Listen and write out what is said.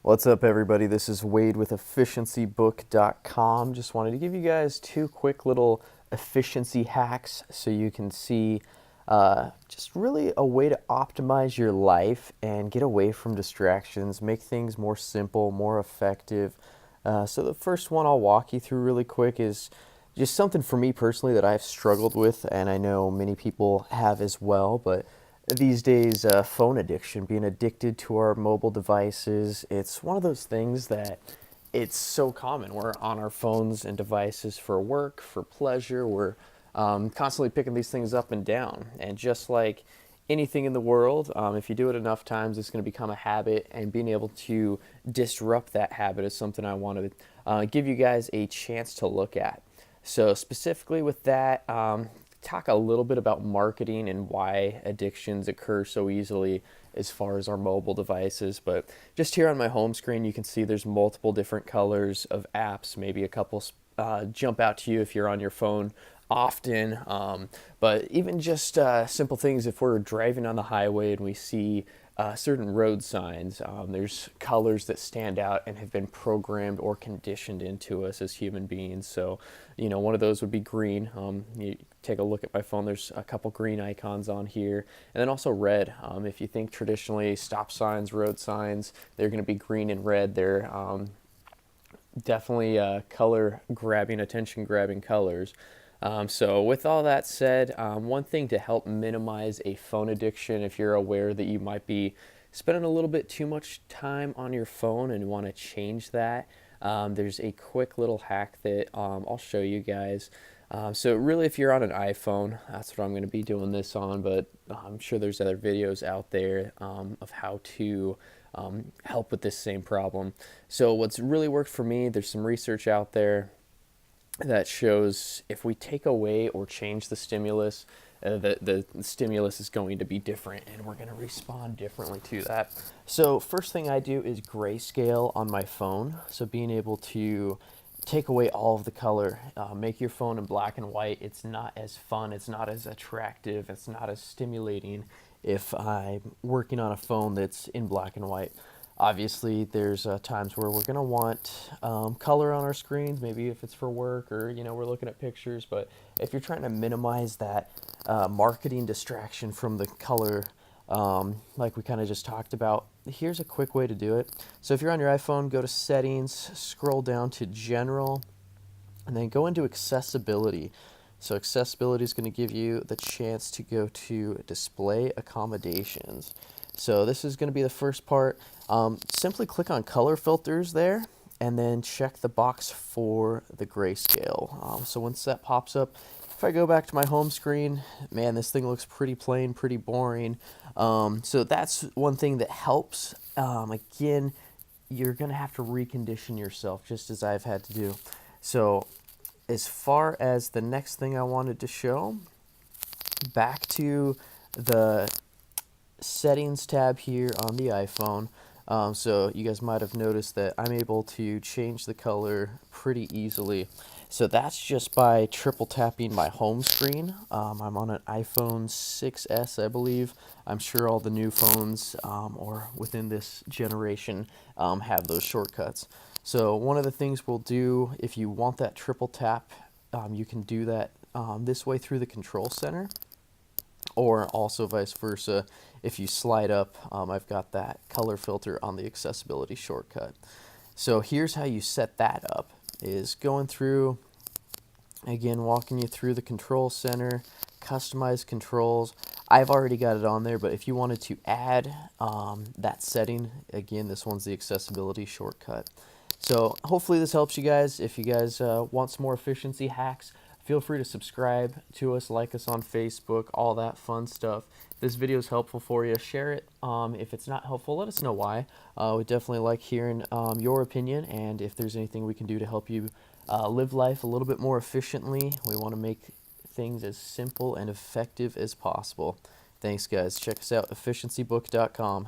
What's up, everybody? This is Wade with efficiencybook.com. Just wanted to give you guys two quick little efficiency hacks so you can see just really a way to optimize your life and get away from distractions, make things more simple, more effective. So the first one I'll walk you through really quick is just something for me personally that I've struggled with, and I know many people have as well, but these days, phone addiction, being addicted to our mobile devices, it's one of those things that it's so common. We're on our phones and devices for work, for pleasure. We're constantly picking these things up and down. And just like anything in the world, if you do it enough times, it's going to become a habit. And being able to disrupt that habit is something I want to give you guys a chance to look at. So specifically with that, talk a little bit about marketing and why addictions occur so easily as far as our mobile devices. But just here on my home screen, you can see there's multiple different colors of apps. Maybe a couple jump out to you if you're on your phone often. But even just simple things, if we're driving on the highway and we see certain road signs, there's colors that stand out and have been programmed or conditioned into us as human beings. So, one of those would be green. You take a look at my phone, there's a couple green icons on here. And then also red. If you think traditionally stop signs, road signs, they're going to be green and red. They're definitely color grabbing, attention grabbing colors. So with all that said, one thing to help minimize a phone addiction, if you're aware that you might be spending a little bit too much time on your phone and want to change that, there's a quick little hack that I'll show you guys. So really, if you're on an iPhone, that's what I'm going to be doing this on, but I'm sure there's other videos out there of how to help with this same problem. So what's really worked for me, there's some research out there that shows if we take away or change the stimulus, the stimulus is going to be different and we're going to respond differently to that. So first thing I do is grayscale on my phone. So being able to take away all of the color, make your phone in black and white. It's not as fun, it's not as attractive, it's not as stimulating if I'm working on a phone that's in black and white. Obviously, there's times where we're going to want color on our screens, maybe if it's for work or, we're looking at pictures. But if you're trying to minimize that marketing distraction from the color, like we kind of just talked about, here's a quick way to do it. So if you're on your iPhone, go to Settings, scroll down to General, and then go into Accessibility. So accessibility is going to give you the chance to go to Display Accommodations. So this is going to be the first part. Simply click on color filters there and then check the box for the grayscale. So once that pops up, if I go back to my home screen, man, this thing looks pretty plain, pretty boring. So that's one thing that helps. Again, you're going to have to recondition yourself just as I've had to do. So as far as the next thing I wanted to show, back to the settings tab here on the iPhone. So you guys might have noticed that I'm able to change the color pretty easily. So that's just by triple tapping my home screen. I'm on an iPhone 6S, I believe. I'm sure all the new phones or within this generation have those shortcuts. So one of the things we'll do, if you want that triple tap, you can do that this way through the control center, or also vice versa. If you slide up, I've got that color filter on the accessibility shortcut. So here's how you set that up, is going through, again, walking you through the control center, customize controls. I've already got it on there, but if you wanted to add that setting, again, this one's the accessibility shortcut. So hopefully this helps you guys. If you guys want some more efficiency hacks, feel free to subscribe to us, like us on Facebook, all that fun stuff. If this video is helpful for you, share it. If it's not helpful, let us know why. We definitely like hearing your opinion, and if there's anything we can do to help you live life a little bit more efficiently. We want to make things as simple and effective as possible. Thanks, guys. Check us out, efficiencybook.com.